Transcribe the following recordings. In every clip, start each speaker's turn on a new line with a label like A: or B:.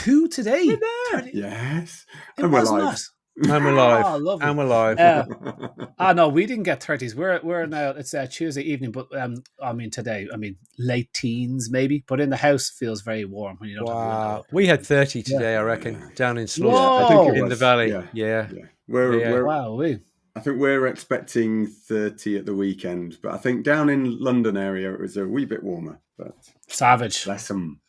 A: 32 today.
B: We're there.
A: 30.
C: Yes.
A: It
C: And we're
A: was
C: live.
A: not.
B: And we're live.
A: Oh, lovely.
B: And we're live.
A: No, we didn't get 30s. We're now, it's Tuesday evening, but today, late teens maybe, but in the house feels very warm when you don't have the window open.
B: We had 30 today, I reckon, down in Slaughter.
A: Whoa.
C: I think it
B: in
C: was.
B: the valley.
C: Yeah.
A: Wow.
C: I think we're expecting 30 at the weekend, but I think down in London area it was a wee bit warmer. But
A: savage.
C: Bless them.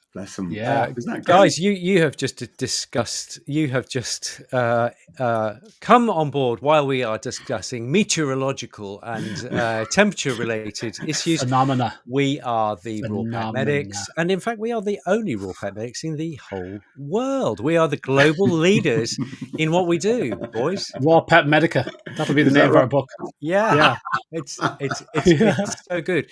A: Yeah,
B: guys, you have just discussed. You have just come on board while we are discussing meteorological and temperature-related issues.
A: Phenomena.
B: We are the RawPetMedics, and in fact, we are the only RawPetMedics in the whole world. We are the global leaders in what we do, boys.
A: RawPetMedica. That'll be the name of our book.
B: Yeah. It's so good.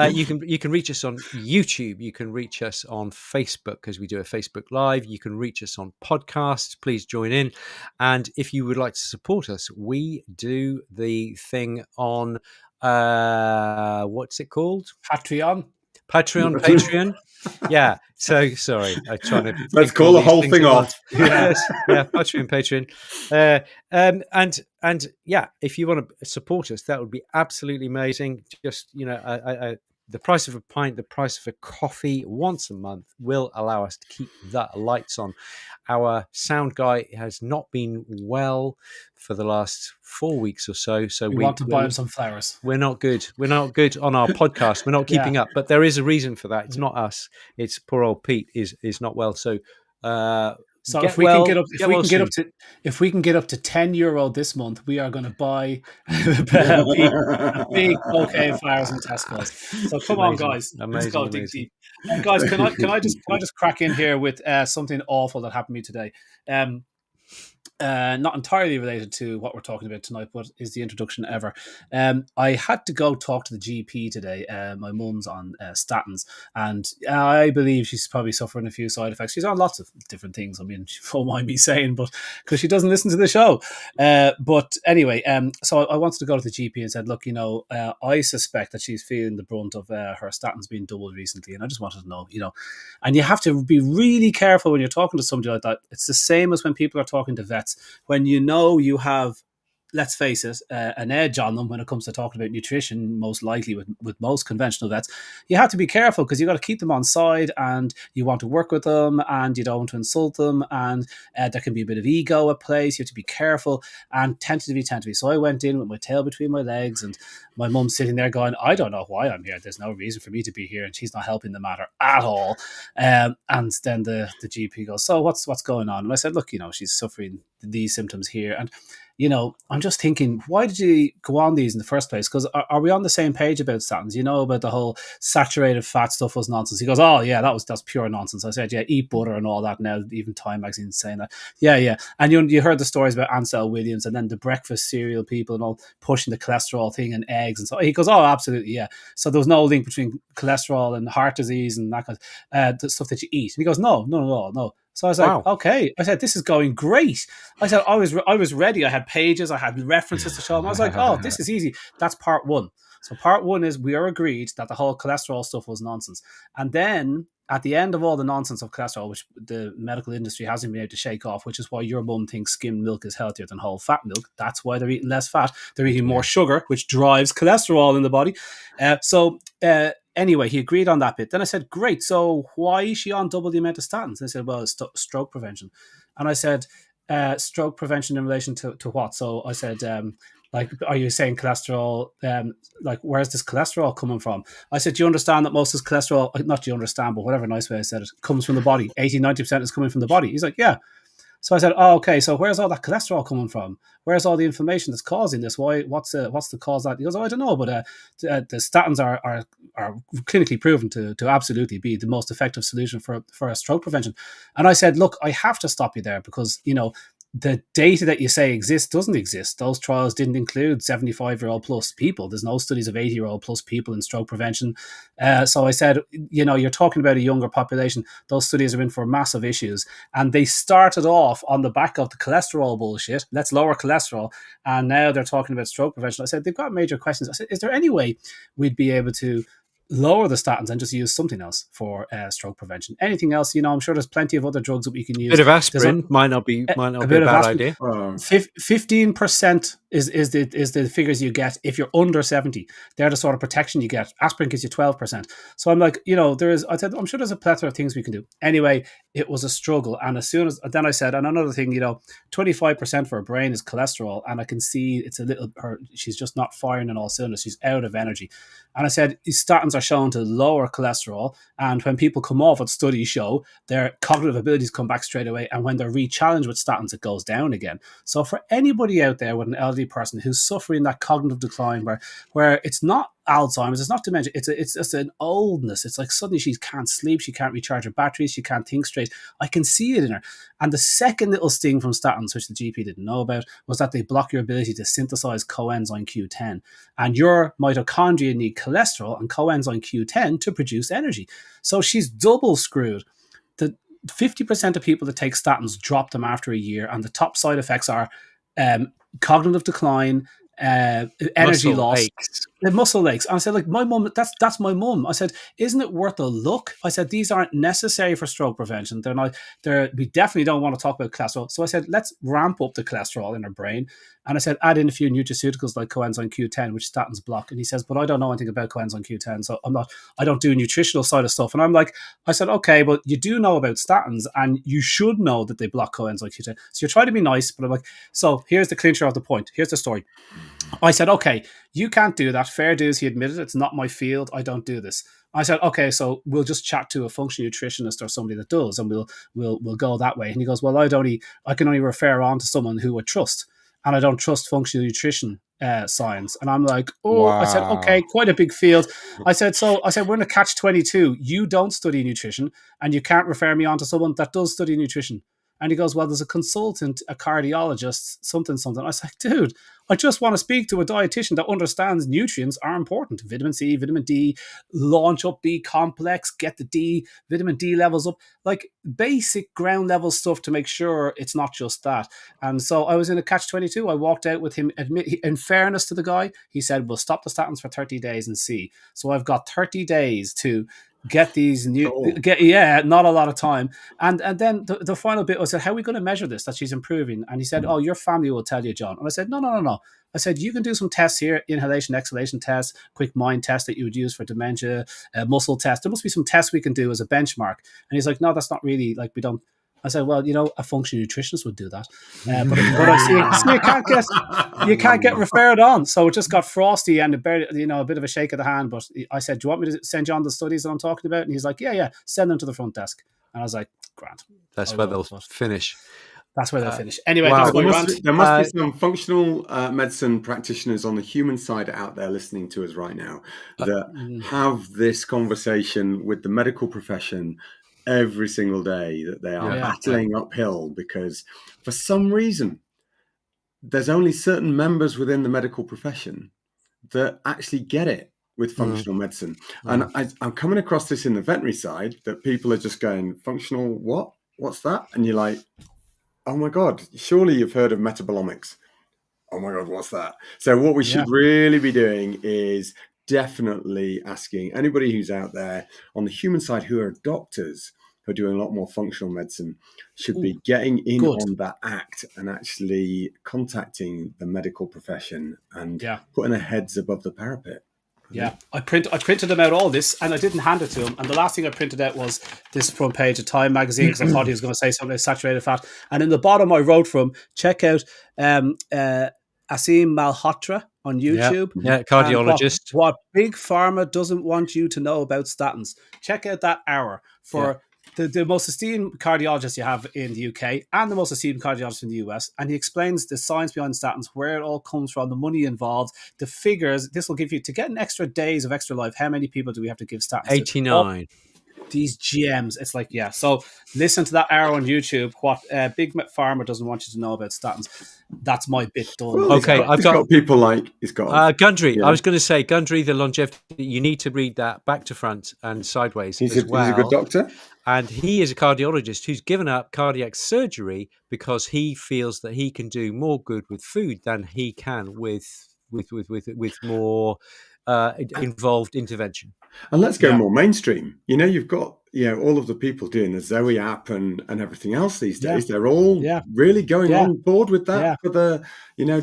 B: You can reach us on YouTube. You can reach us on Facebook because we do a Facebook Live. You can reach us on podcasts. Please join in. And if you would like to support us, we do the thing on what's it called? Patreon. Yeah. So sorry, I'm trying to.
C: Let's call the whole thing off.
B: Yes. Yeah. Patreon. And yeah, if you want to support us, that would be absolutely amazing. Just the price of a pint, the price of a coffee once a month will allow us to keep the lights on. Our sound guy has not been well for the last 4 weeks or so. So
A: we want to buy him some flowers.
B: We're not good. We're not good on our podcast. We're not keeping up. But there is a reason for that. It's not us. It's poor old Pete is not well. So
A: if we can get up to €10 this month, we are going to buy a big bouquet of flowers in Tesco's. So come on, guys, let's go dig deep. Guys, can I just crack in here with something awful that happened to me today? Not entirely related to what we're talking about tonight, but is the introduction ever. I had to go talk to the GP today. My mum's on statins, and I believe she's probably suffering a few side effects. She's on lots of different things. I mean, she won't mind me saying, but because she doesn't listen to the show. But anyway, so I wanted to go to the GP and said, look, I suspect that she's feeling the brunt of her statins being doubled recently, and I just wanted to know, and you have to be really careful when you're talking to somebody like that. It's the same as when people are talking to vets. When you have, let's face it, an edge on them when it comes to talking about nutrition, most likely with most conventional vets, you have to be careful because you got to keep them on side and you want to work with them and you don't want to insult them, and there can be a bit of ego at play, so you have to be careful and tentatively. So I went in with my tail between my legs, and my mum's sitting there going, I don't know why I'm here. There's no reason for me to be here, and she's not helping the matter at all. And then the GP goes, so what's going on? And I said, look, she's suffering these symptoms here, and I'm just thinking, why did you go on these in the first place? Because are we on the same page about statins? About the whole saturated fat stuff was nonsense. He goes, oh yeah, that's pure nonsense. I said, yeah, eat butter and all that. Now even Time magazine is saying that. Yeah. And you heard the stories about Ansel Williams and then the breakfast cereal people and all pushing the cholesterol thing and eggs and so. He goes, oh, absolutely, yeah. So there was no link between cholesterol and heart disease and that kind of the stuff that you eat. And he goes, no. So I was like, wow. Okay. I said, this is going great. I said, I was ready. I had pages, I had references to show him. I was like, oh, this is easy. That's part one. So part one is we are agreed that the whole cholesterol stuff was nonsense. And then at the end of all the nonsense of cholesterol, which the medical industry hasn't been able to shake off, which is why your mum thinks skim milk is healthier than whole fat milk. That's why they're eating less fat. They're eating more sugar, which drives cholesterol in the body. Anyway, he agreed on that bit. Then I said, great. So why is she on double the amount of statins? And he said, well, it's stroke prevention. And I said, stroke prevention in relation to what? So I said, are you saying cholesterol? Where's this cholesterol coming from? I said, do you understand that most of this cholesterol, not do you understand, but whatever nice way I said it, comes from the body. 80-90% is coming from the body. He's like, yeah. So I said, oh, okay, so where's all that cholesterol coming from? Where's all the inflammation that's causing this? What's the cause of that? He goes, oh, I don't know, but the statins are clinically proven to absolutely be the most effective solution for a stroke prevention. And I said, look, I have to stop you there because, the data that you say exists doesn't exist. Those trials didn't include 75-year-old plus people. There's no studies of 80-year-old plus people in stroke prevention. So I said, you're talking about a younger population. Those studies are in for massive issues. And they started off on the back of the cholesterol bullshit. Let's lower cholesterol. And now they're talking about stroke prevention. I said, they've got major questions. I said, is there any way we'd be able to lower the statins and just use something else for stroke prevention. Anything else, I'm sure there's plenty of other drugs that we can use.
B: Bit of aspirin might not be a
A: bit of
B: bad
A: aspirin.
B: idea.
A: 15% is the figures you get if you're under 70. They're the sort of protection you get. Aspirin gives you 12%. So I'm like, I'm sure there's a plethora of things we can do. Anyway, it was a struggle. And then I said, and another thing, 25% for her brain is cholesterol. And I can see she's just not firing on all cylinders. She's out of energy. And I said, statins are shown to lower cholesterol. And when people come off, what studies show, their cognitive abilities come back straight away. And when they're re-challenged with statins, it goes down again. So for anybody out there with an elderly person who's suffering that cognitive decline where it's not Alzheimer's, it's not dementia, it's just an oldness. It's like suddenly she can't sleep, she can't recharge her batteries, she can't think straight. I can see it in her. And the second little sting from statins, which the GP didn't know about, was that they block your ability to synthesize coenzyme Q10. And your mitochondria need cholesterol and coenzyme Q10 to produce energy. So she's double screwed. The 50% of people that take statins drop them after a year, and the top side effects are cognitive decline, energy
B: Muscle
A: loss,
B: aches.
A: the muscle aches. And I said, like, my mum, that's my mum. I said, isn't it worth a look? I said, these aren't necessary for stroke prevention. They're not. We definitely don't want to talk about cholesterol. So I said, let's ramp up the cholesterol in her brain. And I said, add in a few nutraceuticals like coenzyme Q10, which statins block. And he says, but I don't know anything about coenzyme Q10, so I don't do nutritional side of stuff. And I said, okay, but you do know about statins, and you should know that they block coenzyme Q10. So you're trying to be nice, but I'm like, so here's the clincher of the point. Here's the story. I said, okay, you can't do that. Fair dues. He admitted it's not my field. I don't do this. I said, okay, so we'll just chat to a functional nutritionist or somebody that does, and we'll go that way. And he goes, well, I can only refer on to someone who I trust, and I don't trust functional nutrition science. And I'm like,
B: Wow.
A: I said, okay, quite a big field. I said, we're in a catch-22. You don't study nutrition, and you can't refer me on to someone that does study nutrition. And he goes, well, there's a consultant, a cardiologist, something. I was like, dude, I just want to speak to a dietitian that understands nutrients are important. Vitamin C, vitamin D, launch up B complex, get the D, vitamin D levels up, like basic ground level stuff to make sure it's not just that. And so I was in a catch-22. I walked out with him. In fairness to the guy, he said, we'll stop the statins for 30 days and see. So I've got 30 days to get these not a lot of time. And then the final bit was, how are we going to measure this, that she's improving? And he said, oh, your family will tell you, John. And I said, no. I said, you can do some tests here, inhalation, exhalation tests, quick mind test that you would use for dementia, muscle test. There must be some tests we can do as a benchmark. And he's like, no, that's not really, like, we don't. I said, well, a functional nutritionist would do that. But I see you can't get referred on. So it just got frosty and a bit of a shake of the hand. But I said, do you want me to send you on the studies that I'm talking about? And he's like, yeah, send them to the front desk. And I was like, grand.
B: That's where they'll finish.
A: That's where they'll finish. Anyway,
B: wow.
A: that's my rant.
C: There must be some functional medicine practitioners on the human side out there listening to us right now that have this conversation with the medical profession every single day, that they are battling uphill because for some reason there's only certain members within the medical profession that actually get it with functional medicine. And I'm coming across this in the veterinary side, that people are just going, functional what? What's that? And you're like, oh my God, surely you've heard of metabolomics. Oh my God, what's that? So what we should really be doing is definitely asking anybody who's out there on the human side who are doctors, who are doing a lot more functional medicine, should be getting in on that act and actually contacting the medical profession and putting their heads above the parapet.
A: Yeah, I printed them out all this, and I didn't hand it to him. And the last thing I printed out was this front page of Time magazine, because I thought he was going to say something about saturated fat. And in the bottom, I wrote from, check out Asim Malhotra on YouTube.
B: Yeah, cardiologist.
A: What Big Pharma doesn't want you to know about statins. Check out that hour for the most esteemed cardiologist you have in the UK and the most esteemed cardiologist in the US. And he explains the science behind statins, where it all comes from, the money involved, the figures. This will give you, to get an extra days of extra life, how many people do we have to give statins
B: 89.
A: These gems. It's like, so listen to that hour on YouTube, what Big Pharma doesn't want you to know about statins. That's my bit done.
C: Well, I've got people like, he's got
B: Gundry. I was going to say, Gundry, the longevity, you need to read that back to front and sideways.
C: He's a good doctor.
B: And he is a cardiologist who's given up cardiac surgery because he feels that he can do more good with food than he can with more involved intervention.
C: And let's go
A: Yeah.
C: more mainstream. You've got all of the people doing the Zoe app and everything else these
A: Yeah.
C: days. They're all
A: Yeah.
C: really going
A: Yeah.
C: on board with that
A: Yeah.
C: for the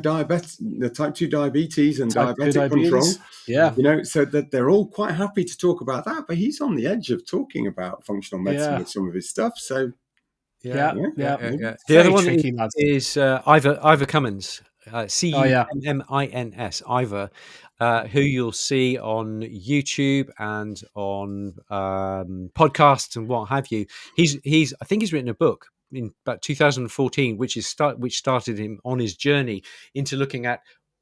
C: diabetes, the type 2 diabetes and
A: Type 2
C: diabetic control.
A: diabetes. Yeah.
C: So that they're all quite happy to talk about that. But he's on the edge of talking about functional medicine
A: Yeah.
C: with some of his stuff. So
A: Yeah.
B: The
A: Very
B: other one
A: tricky, lads.
B: is Ivor Cummins,
A: yeah.
B: Cummins, Ivor, who you'll see on YouTube and on podcasts and what have you. I think he's written a book in about 2014, which started him on his journey into looking at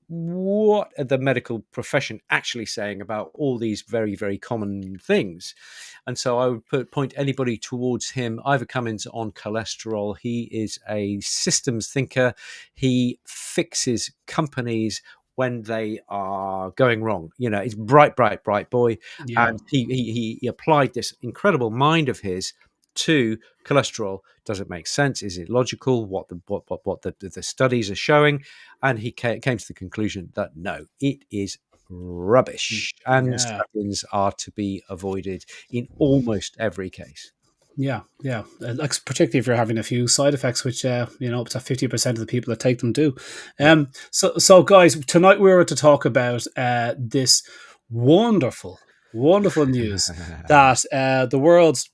B: what are the medical profession actually saying about all these very, very common things. And so I would point anybody towards him. Ivor Cummins on cholesterol. He is a systems thinker. He fixes companies when they are going wrong. He's bright boy.
A: Yeah.
B: And he applied this incredible mind of his to cholesterol. Does it make sense? Is it logical? What the studies are showing? And he came to the conclusion that no, it is rubbish, and statins are to be avoided in almost every case.
A: Yeah, like particularly if you're having a few side effects, which up to 50% of the people that take them do. So guys, tonight we were to talk about this wonderful news that the world's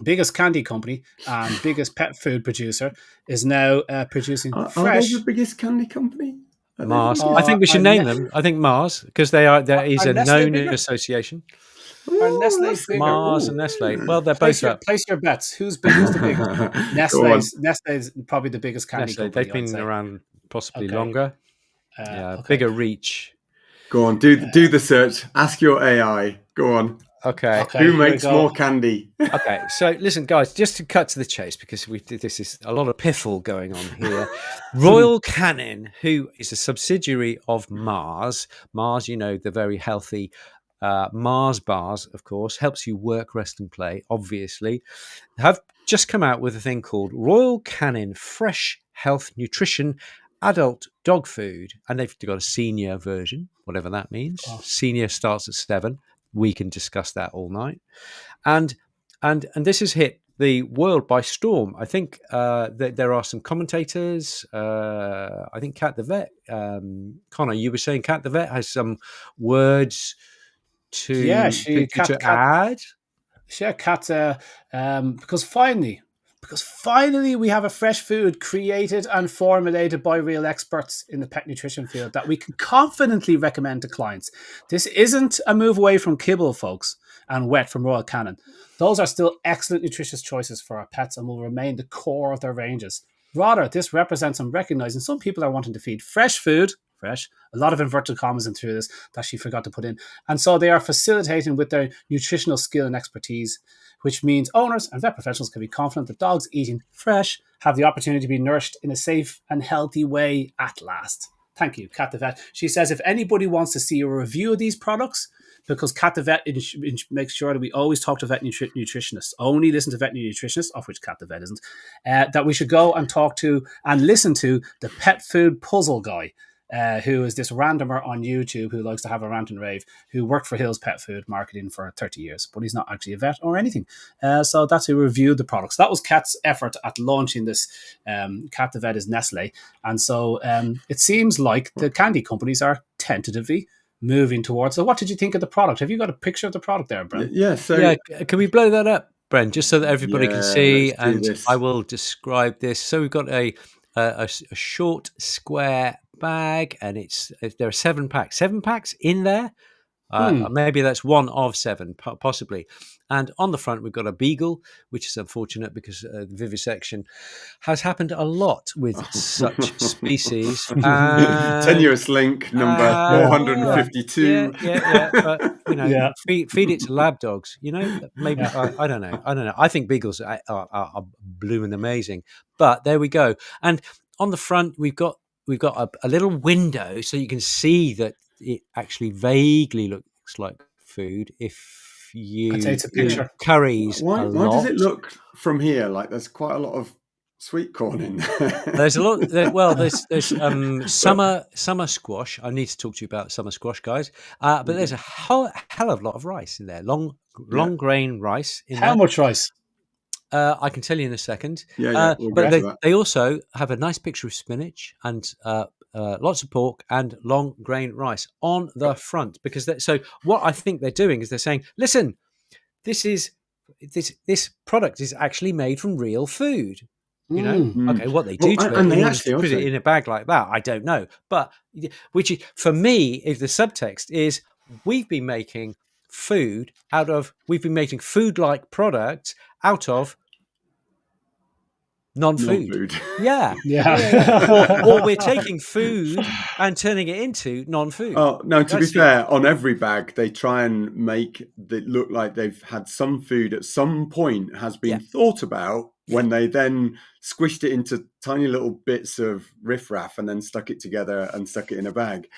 A: biggest candy company and biggest pet food producer is now producing
C: are
A: fresh.
C: they the biggest candy company?
B: Mars. I think we should name them. I think Mars, because there is a known association.
A: Are Nestle bigger?
B: Mars and Nestle. Well, they're both up.
A: Place your bets. Who's the biggest? Nestle's probably the biggest candy company.
B: They've been around possibly longer. Bigger reach.
C: Go on, do the search. Ask your AI. Go on.
B: Okay.
C: Who makes more candy?
B: Okay, so listen, guys, just to cut to the chase, because this is a lot of piffle going on here. Royal Canin, who is a subsidiary of Mars, the very healthy Mars bars, of course, helps you work, rest, and play, obviously, have just come out with a thing called Royal Canin Fresh Health Nutrition Adult Dog Food, and they've got a senior version, whatever that means. Senior starts at 7. We can discuss that all night, and this has hit the world by storm. I think there are some commentators. I think Kat the Vet, Connor, you were saying Kat the Vet has some words to add.
A: Yeah, Kat, because finally we have a fresh food created and formulated by real experts in the pet nutrition field that we can confidently recommend to clients. This isn't a move away from kibble, folks, and wet from Royal Canin. Those are still excellent nutritious choices for our pets and will remain the core of their ranges. Rather, this represents them recognizing some people are wanting to feed fresh food, a lot of inverted commas in through this that she forgot to put in, and so they are facilitating with their nutritional skill and expertise, which means owners and vet professionals can be confident that dogs eating fresh have the opportunity to be nourished in a safe and healthy way at last. Thank you, Kat the Vet. She says if anybody wants to see a review of these products, because Kat the Vet makes sure that we always talk to vet nutritionists, only listen to veterinary nutritionists, of which Kat the Vet isn't, that we should go and talk to and listen to the pet food puzzle guy, who is this randomer on YouTube who likes to have a rant and rave, who worked for Hill's Pet Food Marketing for 30 years, but he's not actually a vet or anything. So that's who reviewed the products. That was Kat's effort at launching this. Kat the Vet is Nestle. And so it seems like the candy companies are tentatively moving towards. So what did you think of the product? Have you got a picture of the product there, Brent?
C: Yeah. So
B: can we blow that up, Brent, just so that everybody can see? And
C: this.
B: I will describe this. So we've got a short square bag, and there are 7 packs. 7 packs in there. Maybe that's one of 7, possibly. And on the front, we've got a beagle, which is unfortunate because vivisection has happened a lot with such species.
C: Tenuous link number 452.
B: But, feed it to lab dogs. Maybe I don't know. I think beagles are blooming amazing. But there we go. And on the front, we've got a little window so you can see that it actually vaguely looks like food if you
A: take a picture.
B: Curries.
C: Why does it look from here like there's quite a lot of sweet corn in there.
B: There's a lot. There's summer squash. I need to talk to you about summer squash, guys. But there's a hell of a lot of rice in there. Long grain rice in
A: How
B: there.
A: much rice?
B: I can tell you in a second.
C: We'll
B: But
C: get to that.
B: they also have a nice picture of spinach and lots of pork and long grain rice on the front. So what I think they're doing is they're saying, listen, this product is actually made from real food. You know, okay, what they do to it
C: and they
B: in order
C: actually
B: to put
C: also
B: it in a bag like that, I don't know. But which is, for me, is the subtext is we've been making food-like products out of non-food.
C: non-food.
B: Yeah.
A: Yeah.
B: Or we're taking food and turning it into non-food.
C: Oh no! To be
B: That's
C: fair, on every bag they try and make it look like they've had some food at some point has been thought about when they then squished it into tiny little bits of riffraff and then stuck it together and stuck it in a bag,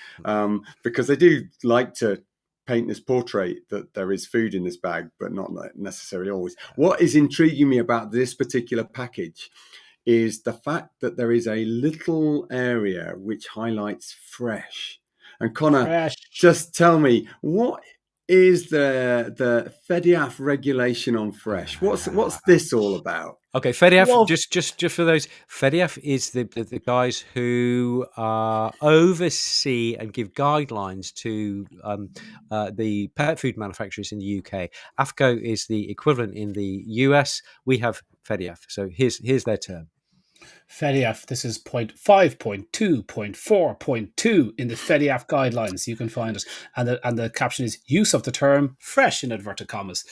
C: because they do like to paint this portrait that there is food in this bag, but not necessarily always. What is intriguing me about this particular package is the fact that there is a little area which highlights fresh. And Connor, just tell me, what is the FEDIAF regulation on fresh? What's this all about?
B: Okay, FEDIAF, just for those, FEDIAF is the guys who oversee and give guidelines to the pet food manufacturers in the UK. AFCO is the equivalent in the US. We have FEDIAF. So here's their term.
A: FEDIAF, this is point 5.2.4.2 in the FEDIAF guidelines. You can find it. And the caption is use of the term fresh in inverted commas.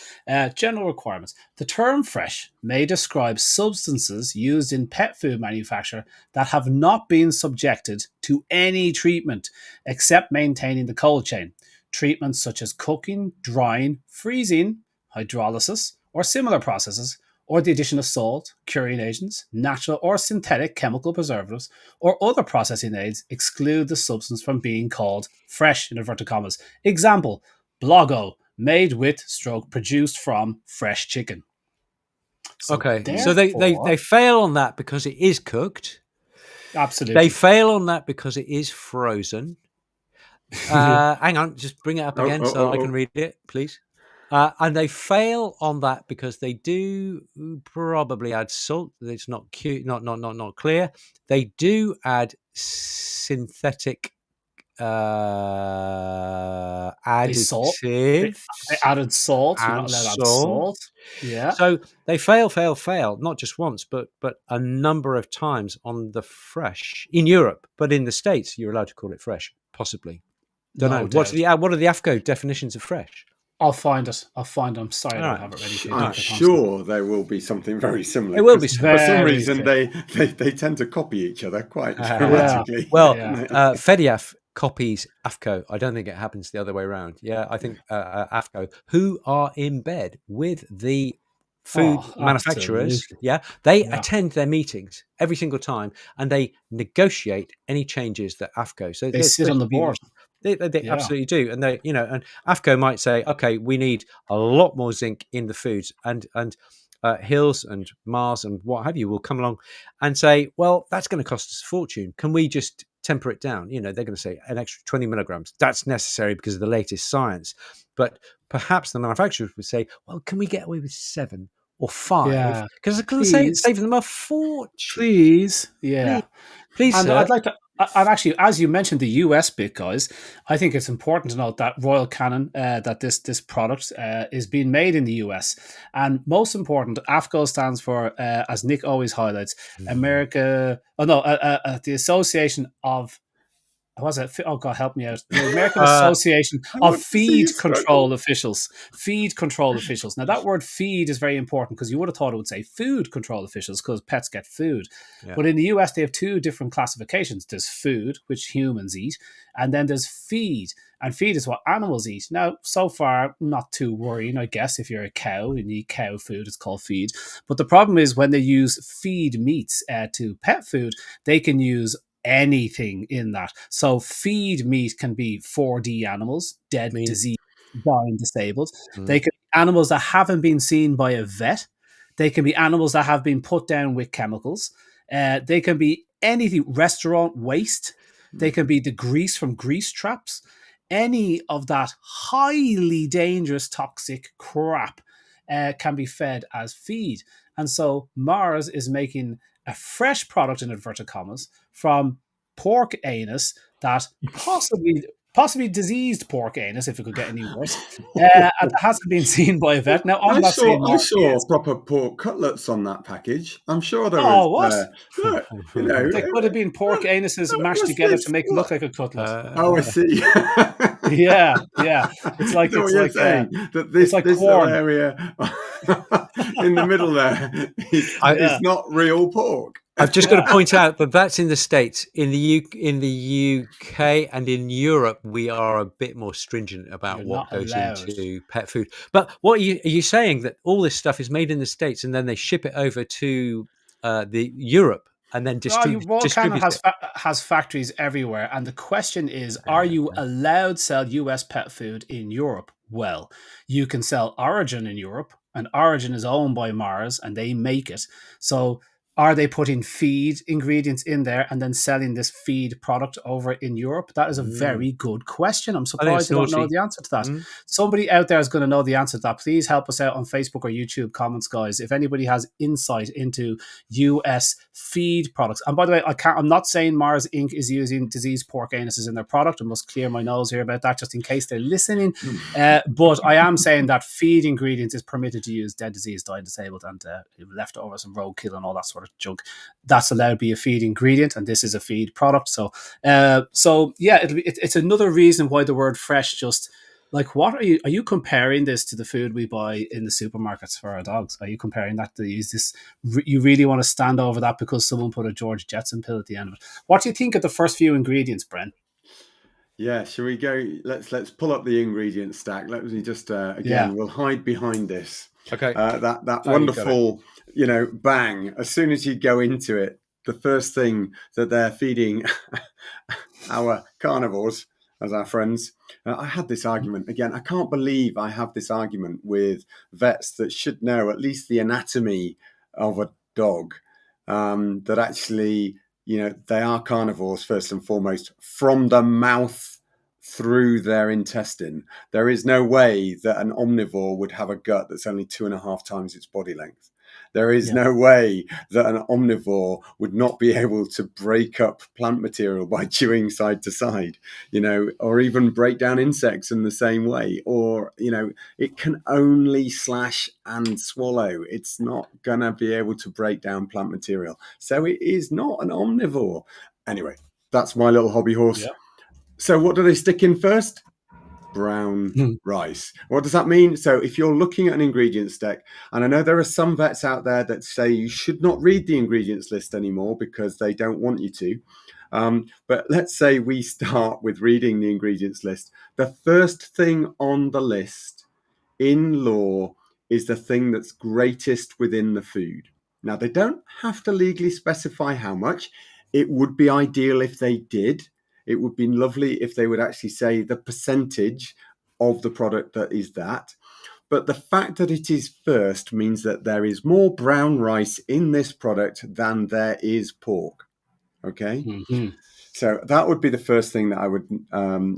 A: General requirements. The term fresh may describe substances used in pet food manufacture that have not been subjected to any treatment except maintaining the cold chain. Treatments such as cooking, drying, freezing, hydrolysis, or similar processes, or the addition of salt, curing agents, natural or synthetic chemical preservatives, or other processing aids exclude the substance from being called fresh in inverted commas. Example, Blogo, made with / produced from fresh chicken.
B: So they fail on that because it is cooked.
A: Absolutely.
B: They fail on that because it is frozen. Hang on, just bring it up again so I can read it, please. And they fail on that because they do probably add salt. It's not cute, not clear. They do add synthetic additives.
A: They added salt. You're not allowed to add salt. Yeah.
B: So they fail, not just once, but a number of times on the fresh in Europe. But in the States, you're allowed to call it fresh, possibly. Don't know. What are the AFCO definitions of fresh?
A: I'll find it. I'm sorry I don't have it ready for you.
C: I'm sure there will be something very similar.
B: It will be
C: for some reason they tend to copy each other quite dramatically.
B: Yeah. Well, FEDIAF copies AFCO. I don't think it happens the other way around. Yeah, I think AFCO, who are in bed with the food manufacturers, they attend their meetings every single time and they negotiate any changes that AFCO. So
A: they sit on the board.
B: They absolutely do, and and AFCO might say, okay, we need a lot more zinc in the foods, and Hills and Mars and what have you will come along and say, well, that's going to cost us a fortune. Can we just temper it down? They're going to say an extra 20 milligrams. That's necessary because of the latest science. But perhaps the manufacturers would say, well, can we get away with 7 or 5? Because it's going to save them a fortune.
A: Please. Yeah.
B: Please,
A: and
B: sir.
A: I'd like to. And actually, as you mentioned the US bit, guys, I think it's important to note that Royal Canin, that this product is being made in the US. And most important, AFCO stands for, as Nick always highlights, the Association of, was it? Oh God, help me out! The American Association of Feed Control Officials. Feed Control Officials. Now, that word "feed" is very important because you would have thought it would say "food control officials" because pets get food. Yeah. But in the US, they have 2 different classifications. There's food, which humans eat, and then there's feed. And feed is what animals eat. Now, so far, not too worrying, I guess. If you're a cow and you eat cow food, it's called feed. But the problem is when they use feed meats to pet food, they can use anything in that. So feed meat can be 4D animals, dead, diseased, dying, disabled. They could be animals that haven't been seen by a vet. They can be animals that have been put down with chemicals. They can be anything, restaurant waste. They can be the grease from grease traps. Any of that highly dangerous, toxic crap can be fed as feed. And so Mars is making a fresh product, in inverted commas, from pork anus that possibly diseased pork anus, if it could get any worse, and that hasn't been seen by a vet. Now, I'm not saying
C: I
A: Mars
C: saw
A: is.
C: proper pork cutlets on that package. I'm sure there was.
A: Oh, what?
C: Look, you know,
A: They could have been pork anuses mashed
C: what's
A: together
C: this?
A: to make it look like a cutlet.
C: Oh, I see.
A: Yeah, yeah. It's like
C: So
A: it's
C: you're
A: like
C: saying that
A: it's
C: this
A: like
C: little
A: corn.
C: area in the middle there is not real pork.
B: I've just got to point out that that's in the States. In the UK and in Europe, we are a bit more stringent about
A: You're
B: what
A: not
B: goes
A: allowed.
B: into pet food. But what are you saying, that all this stuff is made in the States and then they ship it over to the Europe and then
A: Canada
B: distribute it?
A: has factories everywhere, and the question is: are you allowed to sell US pet food in Europe? Well, you can sell Origin in Europe, and Origin is owned by Mars, and they make it. So, are they putting feed ingredients in there and then selling this feed product over in Europe? That is a very good question. I'm
B: I think it's
A: surprised you don't know
B: naughty.
A: the answer to that. Somebody out there is going to know the answer to that. Please help us out on Facebook or YouTube comments, guys. If anybody has insight into US feed products. And by the way, I'm not saying Mars Inc. is using diseased pork anuses in their product. I must clear my nose here about that just in case they're listening. But I am saying that feed ingredients is permitted to use dead, diseased, died, disabled, and leftovers and roadkill and all that sort of junk. That's allowed to be a feed ingredient, and this is a feed product. So yeah, it's another reason why the word fresh just. Like, what are you comparing this to the food we buy in the supermarkets for our dogs? Are you comparing that to use this? You really want to stand over that because someone put a George Jetson pill at the end of it? What do you think of the first few ingredients, Bren?
C: Yeah, shall we go? Let's pull up the ingredient stack. Let me just again. We'll hide behind this.
B: Okay.
C: That wonderful, bang. As soon as you go into it, the first thing that they're feeding our carnivores as our friends. I had this argument again. I can't believe I have this argument with vets that should know at least the anatomy of a dog. That actually, they are carnivores first and foremost, from the mouth through their intestine. There is no way that an omnivore would have a gut that's only 2.5 times its body length. There is no way that an omnivore would not be able to break up plant material by chewing side to side, or even break down insects in the same way. Or, it can only slash and swallow. It's not going to be able to break down plant material. So it is not an omnivore. Anyway, that's my little hobby horse. Yeah. So what do they stick in first? Brown rice. What does that mean? So if you're looking at an ingredient stack, and I know there are some vets out there that say you should not read the ingredients list anymore because they don't want you to. But let's say we start with reading the ingredients list. The first thing on the list in law is the thing that's greatest within the food. Now, they don't have to legally specify how much. It would be ideal if they did. It would be lovely if they would actually say the percentage of the product that is that. But the fact that it is first means that there is more brown rice in this product than there is pork. Okay? Mm-hmm. So that would be the first thing that I would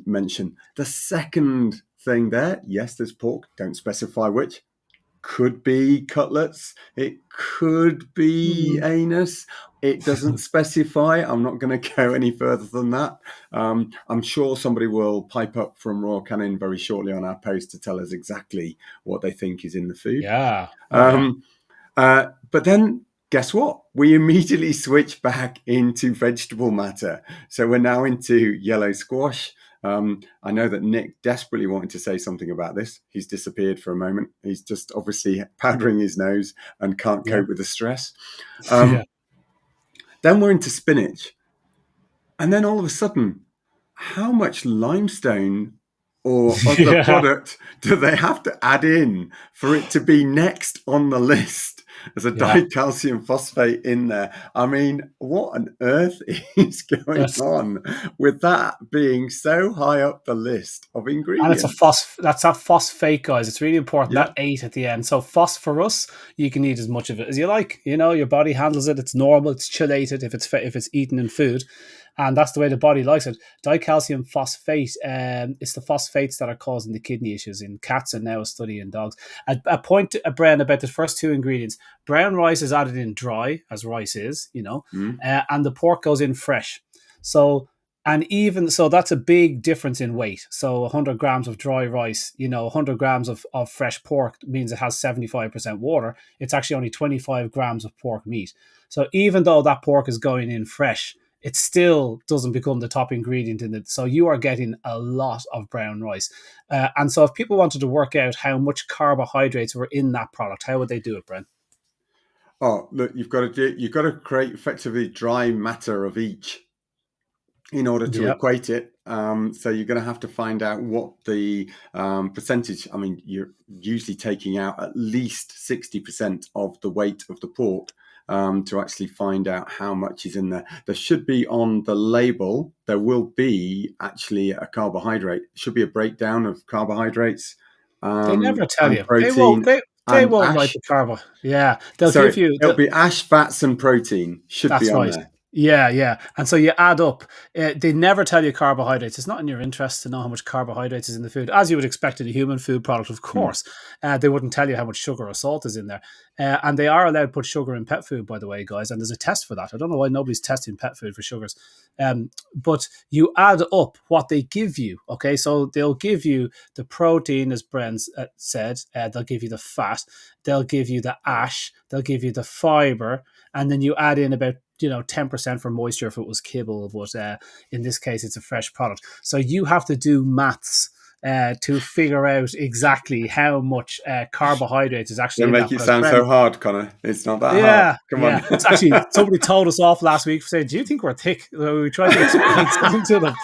C: mention. The second thing there, yes, there's pork. Don't specify which. Could be cutlets. It could be anus. It doesn't specify. I'm not going to go any further than that. I'm sure somebody will pipe up from Royal Canin very shortly on our post to tell us exactly what they think is in the food.
A: Yeah.
C: But then guess what? We immediately switch back into vegetable matter. So we're now into yellow squash. I know that Nick desperately wanted to say something about this. He's disappeared for a moment. He's just obviously powdering his nose and can't cope with the stress. Then we're into spinach. And then all of a sudden, how much limestone or other product do they have to add in for it to be next on the list? There's a
A: Yeah.
C: dicalcium phosphate in there. I mean, what on earth is going
A: That's,
C: on with that being so high up the list of
A: and it's a
C: ingredients?
A: that's that phosphate, guys. It's really important,
C: Yeah.
A: that 8 at the end. So phosphorus, you can eat as much of it as you like. You know, your body handles it. It's normal. It's chelated if it's eaten in food, and that's the way the body likes it. Dicalcium phosphate, it's the phosphates that are causing the kidney issues in cats, and now a study in dogs. A point, Bren, about the first two ingredients: brown rice is added in dry, as rice is,
C: Mm.
A: and the pork goes in fresh. So, and even so, that's a big difference in weight. So 100 grams of dry rice, 100 grams of fresh pork means it has 75% water. It's actually only 25 grams of pork meat. So even though that pork is going in fresh, it still doesn't become the top ingredient in it. So you are getting a lot of brown rice. And so if people wanted to work out how much carbohydrates were in that product, how would they do it, Brent?
C: Oh, look, you've got to create effectively dry matter of each in order to
A: Yeah.
C: equate it. So you're going to have to find out what the percentage. I mean, you're usually taking out at least 60% of the weight of the pork to actually find out how much is in there. There should be on the label. There will be actually a carbohydrate. There should be a breakdown of carbohydrates
A: They never tell
C: and
A: you. They won't.
C: protein
A: They
C: and
A: won't write
C: ash.
A: the carbo. Yeah, they'll
C: Sorry,
A: give you.
C: it'll be ash, fats, and protein should be
A: That's
C: on
A: right.
C: there.
A: Yeah, yeah. And so you add up. They never tell you carbohydrates. It's not in your interest to know how much carbohydrates is in the food, as you would expect in a human food product, of
C: Hmm.
A: course. They wouldn't tell you how much sugar or salt is in there. And they are allowed to put sugar in pet food, by the way, guys. And there's a test for that. I don't know why nobody's testing pet food for sugars. But you add up what they give you. Okay, so they'll give you the protein, as Bren said. They'll give you the fat. They'll give you the ash. They'll give you the fiber, and then you add in about 10% for moisture if it was kibble, but in this case it's a fresh product. So you have to do maths to figure out exactly how much carbohydrates is
C: They
A: actually in
C: make
A: that.
C: it
A: But as
C: sound
A: Bren,
C: so hard, Connor. It's not that hard.
A: yeah,
C: Come on.
A: yeah. It's actually, somebody told us off last week saying, "Do you think we're thick?" So we tried to explain something to them.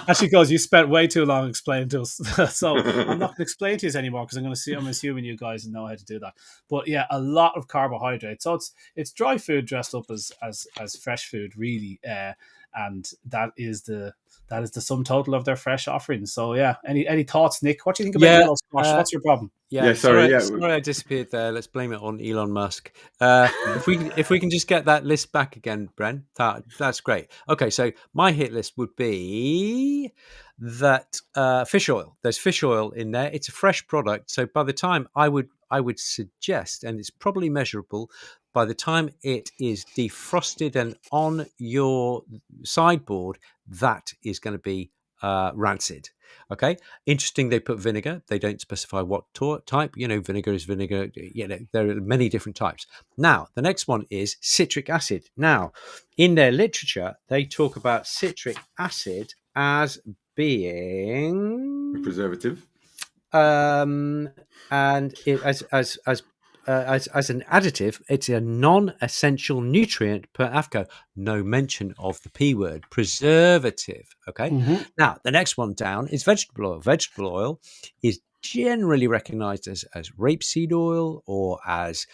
A: And she goes, "You spent way too long explaining to us." So I'm not going to explain to you anymore because I'm assuming you guys know how to do that. But yeah, a lot of carbohydrates. So it's dry food dressed up as fresh food, really, and that is the sum total of their fresh offerings. So yeah, any thoughts, Nick? What do you think about
B: Yeah,
A: yellow squash? What's your problem?
B: yeah.
C: Yeah, sorry. Yeah.
B: Sorry, I disappeared there. Let's blame it on Elon Musk. If we can just get that list back again, Bren, that's great. Okay, so my hit list would be that fish oil. There's fish oil in there. It's a fresh product, so by the time I would suggest, and it's probably measurable, by the time it is defrosted and on your sideboard, that is going to be rancid. Okay, interesting. They put vinegar. They don't specify what type. Vinegar is vinegar. There are many different types. Now, the next one is citric acid. Now, in their literature, they talk about citric acid as being
C: Preservative.
B: and it, as an additive, it's a non-essential nutrient per AFCO. No mention of the P word, preservative. Okay.
A: Mm-hmm.
B: Now, the next one down is vegetable oil. Vegetable oil is generally recognized as rapeseed oil or as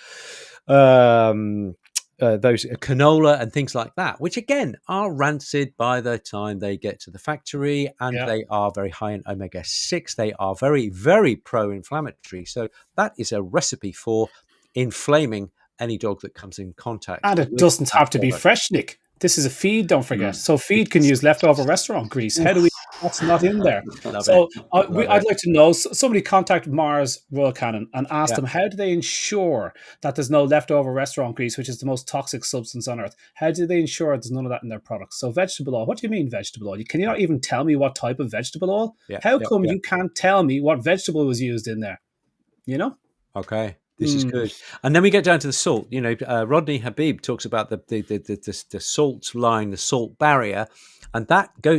B: those canola and things like that, which again are rancid by the time they get to the factory, and
A: Yeah.
B: they are very high in omega-6. They are very, very pro-inflammatory. So that is a recipe for inflaming any dog that comes in contact
A: And it
B: with
A: doesn't
B: that
A: have to be
B: product.
A: fresh, Nick. This is a feed, don't forget.
C: Mm.
A: So feed can use leftover restaurant grease. How do we? That's not in there.
B: Love
A: So
B: it.
A: I'd like to know. Somebody contact Mars Royal Canin and ask
B: Yeah.
A: them, how do they ensure that there's no leftover restaurant grease, which is the most toxic substance on earth? How do they ensure there's none of that in their products? So vegetable oil. What do you mean vegetable oil? Can you not even tell me what type of vegetable oil?
B: Yeah,
A: How
B: yeah,
A: come
B: yeah.
A: you can't tell me what vegetable was used in there?
B: Okay, this is good. And then we get down to the salt. Rodney Habib talks about the salt line, the salt barrier, and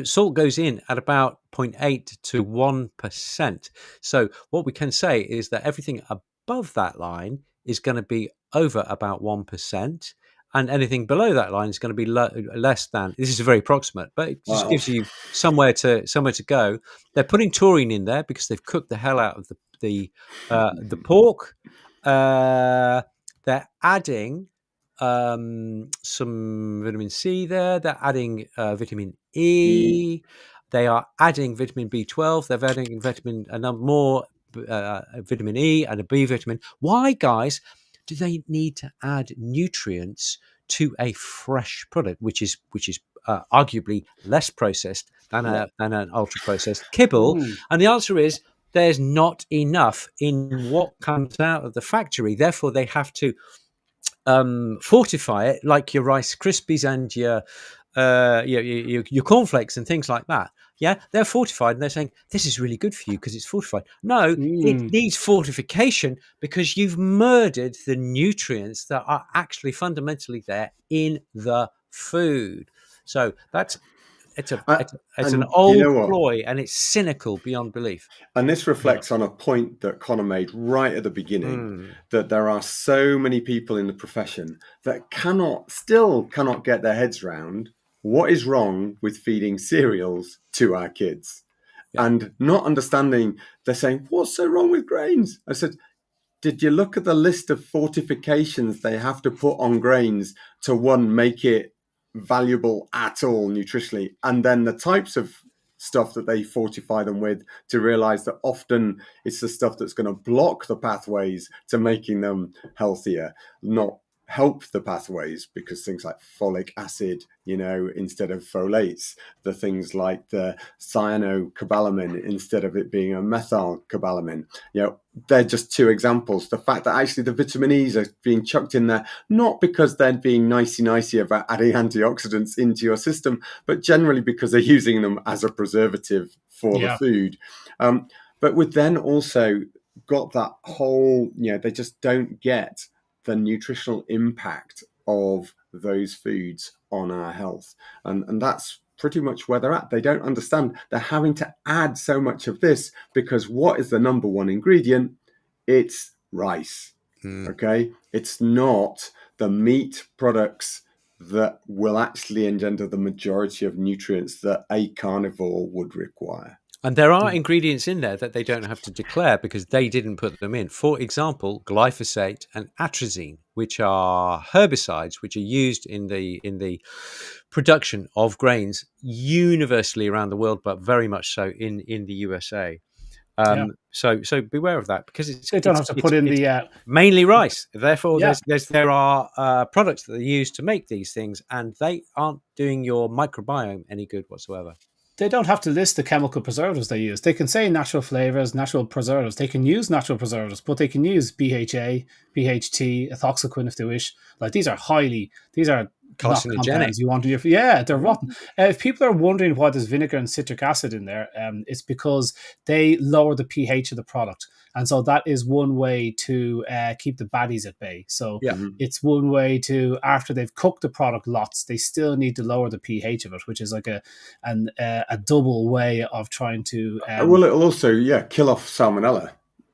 B: salt goes in at about 0.8 to 1%. So what we can say is that everything above that line is going to be over about 1%. And anything below that line is going to be less than. This is very approximate, but it just gives you somewhere to go. They're putting taurine in there because they've cooked the hell out of the pork. they're adding some vitamin C there. They're adding vitamin E. They are adding vitamin B12. They're adding more vitamin E and a B vitamin. Why, guys, do they need to add nutrients to a fresh product, which is arguably less processed than an ultra processed kibble? And the answer is there's not enough in what comes out of the factory. Therefore, they have to fortify it, like your Rice Krispies and your cornflakes and things like that. Yeah, they're fortified, and they're saying this is really good for you because it's fortified. No, it needs fortification because you've murdered the nutrients that are actually fundamentally there in the food. So it's an old ploy, and it's cynical beyond belief.
C: And this reflects on a point that Connor made right at the beginning, that there are so many people in the profession that still cannot get their heads around what is wrong with feeding cereals to our kids. Yeah. And not understanding, they're saying, what's so wrong with grains? I said, did you look at the list of fortifications they have to put on grains to, one, make it valuable at all nutritionally, and then the types of stuff that they fortify them with, to realize that often it's the stuff that's going to block the pathways to making them healthier, not help the pathways, because things like folic acid, instead of folates, the things like the cyanocobalamin instead of it being a methylcobalamin, they're just two examples. The fact that actually the vitamin E's are being chucked in there, not because they're being nicey about adding antioxidants into your system, but generally because they're using them as a preservative for the food. But we've then also got that whole, they just don't get the nutritional impact of those foods on our health. And that's pretty much where they're at. They don't understand they're having to add so much of this because what is the number one ingredient? It's rice. Okay. It's not the meat products that will actually engender the majority of nutrients that a carnivore would require.
B: And there are ingredients in there that they don't have to declare because they didn't put them in. For example, glyphosate and atrazine, which are herbicides which are used in the production of grains universally around the world, but very much so in the USA. So beware of that because
A: they don't have to put in the
B: mainly rice. Therefore, there are products that they use to make these things, and they aren't doing your microbiome any good whatsoever.
A: They don't have to list the chemical preservatives they use. They can say natural flavors, natural preservatives. They can use natural preservatives, but they can use BHA, BHT, ethoxyquin if they wish. Like these are
B: carcinogenic.
A: You want to, they're rotten. If people are wondering why there's vinegar and citric acid in there, it's because they lower the pH of the product. And so that is one way to keep the baddies at bay. So it's one way to, after they've cooked the product lots, they still need to lower the pH of it, which is like a double way of trying to.
C: Well, it'll also kill off salmonella.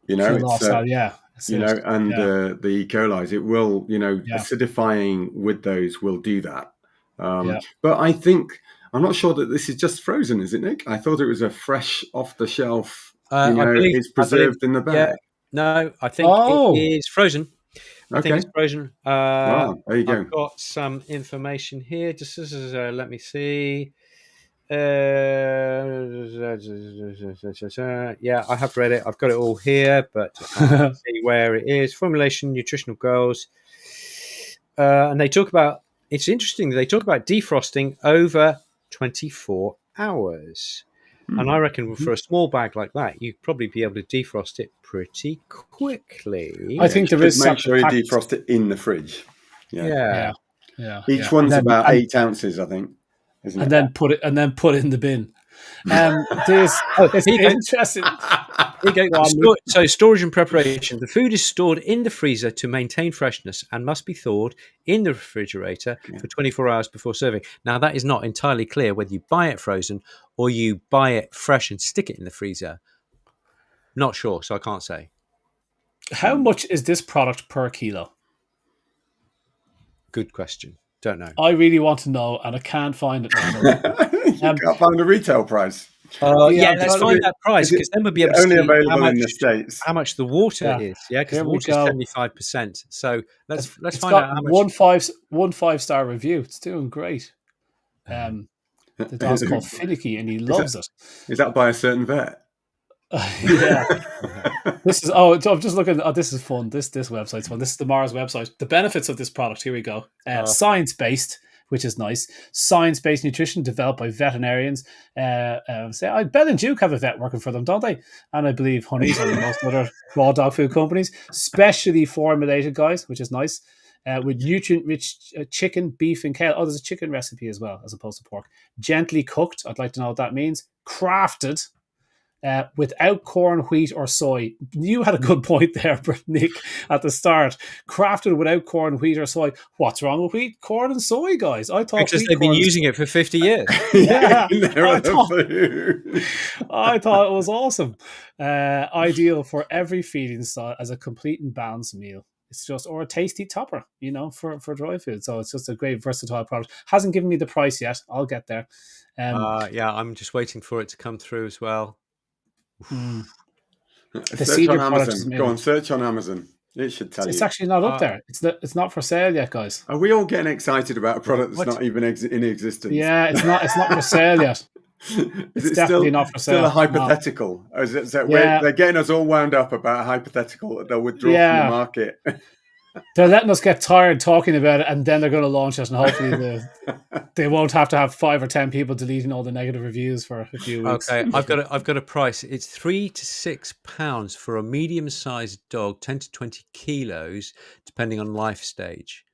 C: And the E. coli. It will, acidifying with those will do that. But I think I'm not sure that this is just frozen, is it, Nick? I thought it was a fresh off the shelf. It's preserved in the bag.
B: Yeah. No, I think it is frozen. I think it's frozen.
C: Wow, there you go.
B: I've got some information here. Just let me see. I have read it. I've got it all here, but I can't see where it is. Formulation, nutritional goals. And they talk about, it's interesting, they talk about defrosting over 24 hours. And I reckon for a small bag like that, you'd probably be able to defrost it pretty quickly.
A: I think there is.
C: Make sure you defrost it in the fridge.
A: Yeah.
C: Each one's about 8 ounces, I think.
A: And then put it in the bin. It's interesting.
B: So storage and preparation. The food is stored in the freezer to maintain freshness and must be thawed in the refrigerator for 24 hours before serving. Now, that is not entirely clear whether you buy it frozen or you buy it fresh and stick it in the freezer. Not sure, so I can't say.
A: How much is this product per kilo?
B: Good question. Don't know.
A: I really want to know, and I can't find it now.
C: You can't find a retail price.
B: Yeah,
A: I'm
B: let's
A: trying to
B: find
A: be.
B: that price,
C: Is it,
B: because then we'll be
C: is
B: able
C: it
B: to
C: only
B: see
C: available in the States?
B: how much the water
A: Yeah,
B: is. Yeah, because
A: here
B: the
A: we
B: water is
A: go.
B: 75%. So let's
A: It's
B: find out
A: got
B: how much.
A: one 5-star review. It's doing great. The dog's called Finicky, and he
C: Is that
A: loves it.
C: is that by a certain vet?
A: Yeah. This is I'm just looking. Oh, this is fun. This website's fun. This is the Mars website. The benefits of this product. Here we go. Science based, which is nice. Science based nutrition developed by veterinarians. Say, I Bet and Duke have a vet working for them, don't they? And I believe Honey's and most other raw dog food companies, specially formulated, guys, which is nice. With nutrient rich chicken, beef, and kale. Oh, there's a chicken recipe as well, as opposed to pork. Gently cooked. I'd like to know what that means. Crafted without corn, wheat, or soy. You had a good point there, Nick, at the start. Crafted without corn, wheat, or soy. What's wrong with wheat, corn, and soy, guys? I thought
B: Because
A: wheat,
B: they've been
A: corn,
B: using it for 50 years.
A: yeah,
C: There
A: I
C: are the
A: thought,
C: food.
A: I thought it was awesome. Ideal for every feeding style as a complete and balanced meal. It's just, or a tasty topper, for dry food. So it's just a great versatile product. Hasn't given me the price yet. I'll get there.
B: Yeah, I'm just waiting for it to come through as well.
A: The
C: Search on
A: Cedar product is
C: Amazon. Go
A: amazing.
C: on, search on Amazon. It should tell
A: It's
C: you.
A: actually not up there. It's not for sale yet, guys.
C: Are we all getting excited about a product that's
B: What?
C: not even in existence?
A: Yeah, it's not for sale yet.
C: Is
A: It's
C: it
A: definitely not for
C: still
A: sale.
C: a hypothetical? Or is it,
A: Yeah.
C: they're getting us all wound up about a hypothetical that they'll withdraw from the market.
A: They're letting us get tired talking about it, and then they're going to launch it, and hopefully they won't have to have 5 or 10 people deleting all the negative reviews for a few weeks.
B: Okay, I've got a price. It's £3 to £6 for a medium-sized dog, 10 to 20 kilos, depending on life stage.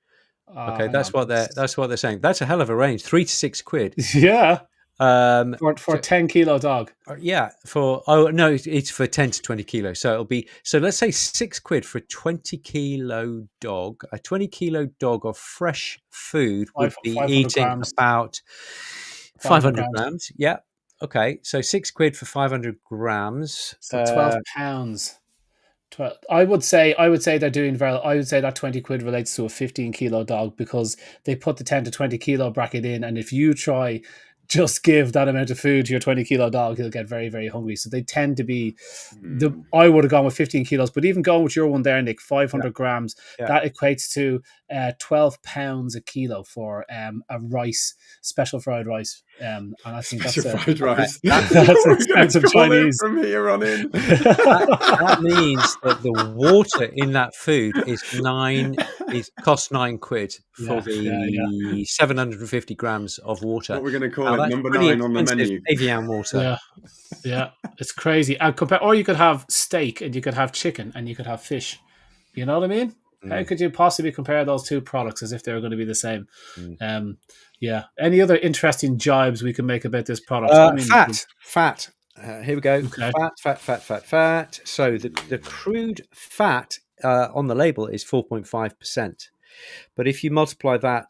B: Okay, that's what they're saying. That's a hell of a range. £3 to £6.
A: Yeah, for a
B: So-
A: 10-kilo dog.
B: Yeah, it's for 10 to 20 kilos. So let's say £6 for a 20-kilo dog. A 20-kilo dog of fresh food would be
A: 500
B: eating
A: grams.
B: about
A: 500
B: 500 grams. Yeah. Okay. So £6 for 500 grams.
A: So 12 pounds. I would say they're doing very. I would say that 20 quid relates to a 15-kilo dog, because they put the 10 to 20 kilo bracket in, and if you try just give that amount of food to your 20-kilo dog, he'll get very, very hungry. So they tend to be I would have gone with 15 kilos, but even going with your one there, Nick, 500 grams, that equates to 12 pounds a kilo for a rice, special fried rice. And I think
C: fried rice.
A: That's expensive Chinese.
C: From here on in.
B: That means that the water in that food costs £9 for the 750 grams of water.
C: What we're going to call
B: Now,
C: it,
B: that's
C: number
B: pretty
C: 9 on the
B: expensive
C: menu.
B: Evian water.
A: Yeah, it's crazy. Or you could have steak, and you could have chicken, and you could have fish. You know what I mean? How could you possibly compare those two products as if they were going to be the same? Yeah. Any other interesting jibes we can make about this product?
B: Fat. Here we go.
A: Okay.
B: Fat. So the crude fat on the label is 4.5%. But if you multiply that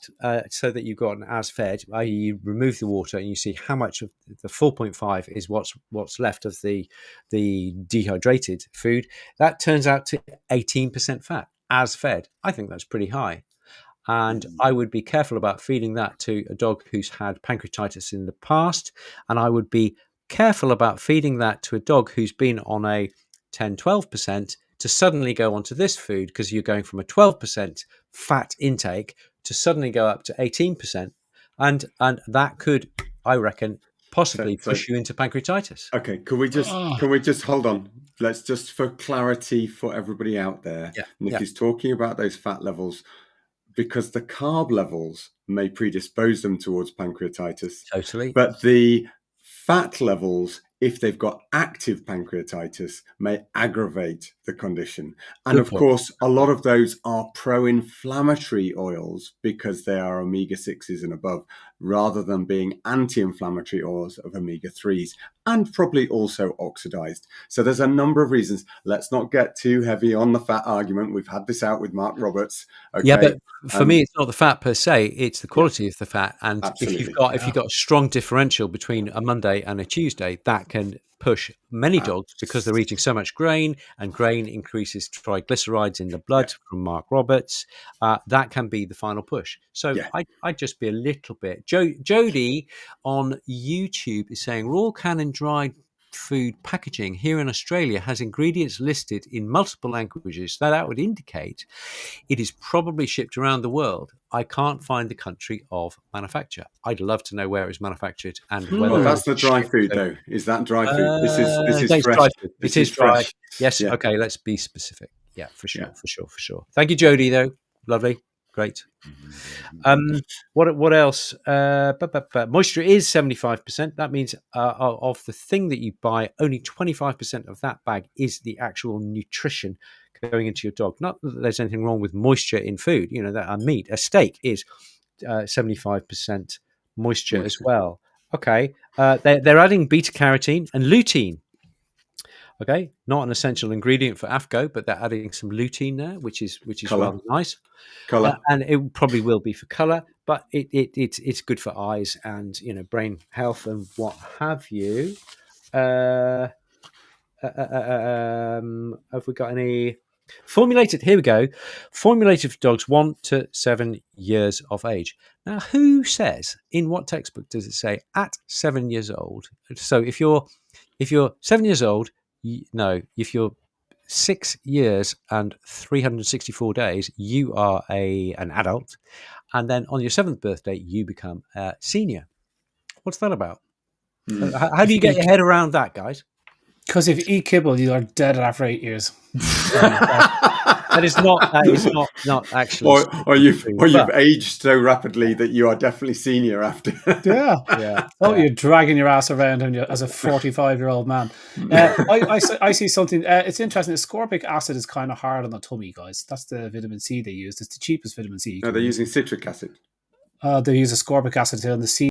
B: so that you've got an as fed, i.e. you remove the water and you see how much of the 4.5 is what's left of the dehydrated food, that turns out to 18% fat as fed. I think that's pretty high. And I would be careful about feeding that to a dog who's had pancreatitis in the past. And I would be careful about feeding that to a dog who's been on a 10, 12% to suddenly go onto this food, because you're going from a 12% fat intake to suddenly go up to 18%. And that could, I reckon, possibly push you into pancreatitis.
C: Okay, can we just hold on? Let's just, for clarity for everybody out there, Nick is talking about those fat levels because the carb levels may predispose them towards pancreatitis.
B: Totally.
C: But the fat levels, if they've got active pancreatitis, may aggravate the condition. And of course, a lot of those are pro-inflammatory oils because they are omega-6s and above, rather than being anti-inflammatory oils of omega-3s, and probably also oxidized. So there's a number of reasons. Let's not get too heavy on the fat argument. We've had this out with Mark Roberts. Okay?
B: Yeah, but for me, it's not the fat per se; it's the quality of the fat. And
C: Absolutely.
B: if you've got a strong differential between a Monday and a Tuesday, that can push many dogs because they're eating so much grain, and grain increases triglycerides in the blood from Mark Roberts. That can be the final push. So I'd just be a little bit. Jody on YouTube is saying raw, canned and dried food packaging here in Australia has ingredients listed in multiple languages. That would indicate it is probably shipped around the world. I can't find the country of manufacture. I'd love to know where it was manufactured and whether
C: that's the dry food, though. Is that dry food? This is fresh.
B: Dry food.
C: This
B: It is dry.
C: fresh.
B: Yes. Okay. Let's be specific. Yeah, for sure. Thank you, Jody. Though, lovely, great. What else? Moisture is 75%. That means of the thing that you buy, only 25% of that bag is the actual nutrition going into your dog. Not that there's anything wrong with moisture in food. You know, that a meat, a steak is 75% moisture as well. Okay, they're adding beta carotene and lutein. Okay, not an essential ingredient for AFCO, but they're adding some lutein there, which is rather nice.
C: Color,
B: and it probably will be for color, but it's good for eyes and brain health and what have you. Have we got any formulated? Here we go. Formulated for dogs 1 to 7 years of age. Now, who says, in what textbook does it say at 7 years old? So if you're 7 years old, no, if you're 6 years and 364 days, you are an adult. And then on your 7th birthday, you become a senior. What's that about? How do you get your head around that, guys?
A: Because if you eat kibble, you are dead after 8 years.
B: That is not actually.
C: Or you've aged so rapidly that you are definitely senior after.
A: Yeah. Oh, you're dragging your ass around as a 45-year-old man. I see something. It's interesting. Ascorbic acid is kind of hard on the tummy, guys. That's the vitamin C they use. It's the cheapest vitamin C.
C: No, they're using citric acid.
A: They use ascorbic acid on the C